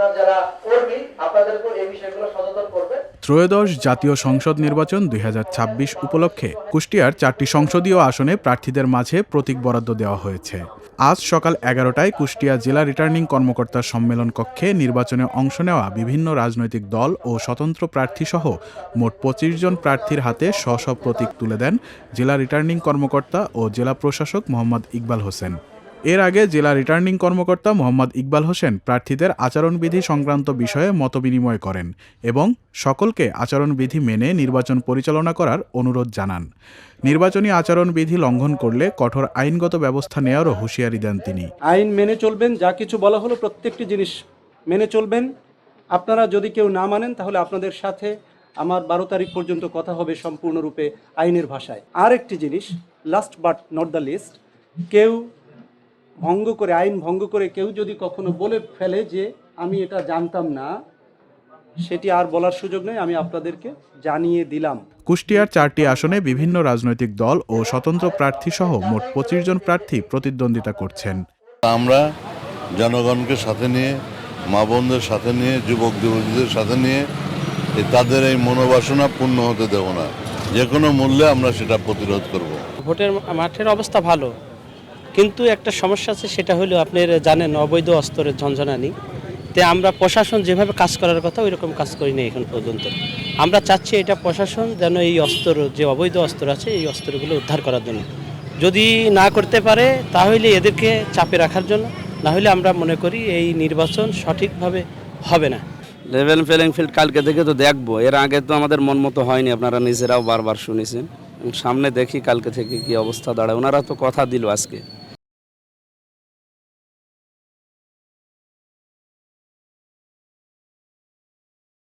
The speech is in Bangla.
আপনার যারা কর্মী আপনাদেরকে এই বিষয়গুলো সচেতন করবে। ত্রয়োদশ জাতীয় সংসদ নির্বাচন ২০২৬ উপলক্ষে কুষ্টিয়ার ৪টি সংসদীয় আসনে প্রার্থীদের মাঝে প্রতীক বরাদ্দ দেওয়া হয়েছে। আজ সকাল ১১টায় কুষ্টিয়া জেলা রিটার্নিং কর্মকর্তা সম্মেলন কক্ষে নির্বাচনে অংশ নেওয়া বিভিন্ন রাজনৈতিক দল ও স্বতন্ত্র প্রার্থীসহ মোট ২৫ জন প্রার্থীর হাতে স্ব স্ব প্রতীক তুলে দেন জেলা রিটার্নিং কর্মকর্তা ও জেলা প্রশাসক মোহাম্মদ ইকবাল হোসেন। এর আগে জেলা রিটার্নিং কর্মকর্তা মোহাম্মদ ইকবাল হোসেন প্রার্থীদের আচরণবিধি সংক্রান্ত বিষয়ে মতবিনিময় করেন এবং সকলকে আচরণবিধি মেনে নির্বাচন পরিচালনা করার অনুরোধ জানান। নির্বাচনী আচরণবিধি লঙ্ঘন করলে কঠোর আইনগত ব্যবস্থা নেওয়ারও হুঁশিয়ারি দেন তিনি। আইন মেনে চলবেন, যা কিছু বলা হলো প্রত্যেকটি জিনিস মেনে চলবেন। আপনারা যদি কেউ না মানেন তাহলে আপনাদের সাথে আমার ১২ তারিখ পর্যন্ত কথা হবে সম্পূর্ণরূপে আইনের ভাষায়। আর একটি জিনিস, last but not the least, কেউ ভঙ্গ করে, আইন ভঙ্গ করে কেউ যদি কখনো বলে ফেলে যে আমি এটা জানতাম না, সেটি আর বলার সুযোগ নেই, আমি আপনাদেরকে জানিয়ে দিলাম। কুষ্টিয়ার ৪টি আসনে বিভিন্ন রাজনৈতিক দল ও স্বতন্ত্র প্রার্থী সহ মোট ২৫ জন প্রার্থী প্রতিদ্বন্দ্বিতা করছেন। আমরা জনগণকে সাথে নিয়ে, মা বোনদের সাথে নিয়ে, যুবক যুবতীদের সাথে নিয়ে তাদের এই মনোবাসনা পূর্ণ হতে দেব না। যে কোনো মূল্যে আমরা সেটা প্রতিরোধ করব। ভোটের মাঠের অবস্থা ভালো, কিন্তু একটা সমস্যা আছে, সেটা হলো আপনারা জানেন অবৈধ অস্ত্রের ঝনঝনানি। তে আমরা প্রশাসন যেভাবে কাজ করার কথা ওই রকম কাজ করিনি এখন পর্যন্ত। আমরা চাচ্ছি এটা প্রশাসন যেন এই অস্ত্র, যে অবৈধ অস্ত্র আছে এই অস্ত্রগুলো উদ্ধার করার জন্য, যদি না করতে পারে তাহলে এদেরকে চাপে রাখার জন্য, না হলে আমরা মনে করি এই নির্বাচন সঠিকভাবে হবে না। লেভেল প্লেইং ফিল্ড কালকে থেকে তো দেখবো, এর আগে তো আমাদের মন মতো হয়নি, আপনারা নিজেরাও বারবার শুনেছেন। সামনে দেখি কালকে থেকে কি অবস্থা দাঁড়ায়। ওনারা তো কথা দিল আজকে।